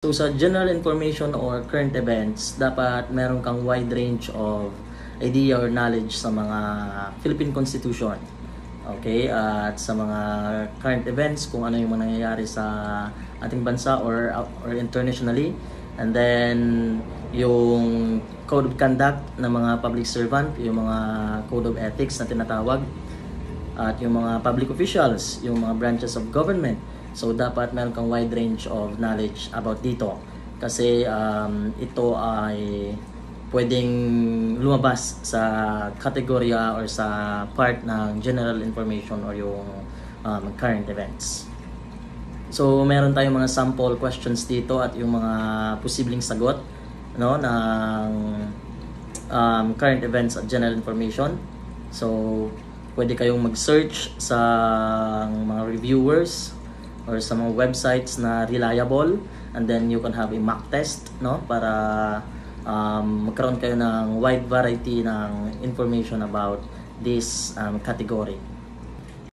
So sa general information or current events, dapat meron kang wide range of idea or knowledge sa mga Philippine Constitution. Okay? At sa mga current events, kung ano yung mga nangyayari sa ating bansa or internationally. And then yung code of conduct ng mga public servant, yung mga code of ethics na tinatawag, at yung mga public officials, yung mga branches of government. So dapat meron kang wide range of knowledge about dito kasi ito ay pwedeng lumabas sa kategorya or sa part ng general information or yung current events. So meron tayong mga sample questions dito at yung mga posibleng sagot ng current events at general information. So pwede kayong mag-search sa mga reviewers or sa mga websites na reliable, and then you can have a mock test para magkaroon kayo ng wide variety ng information about this category.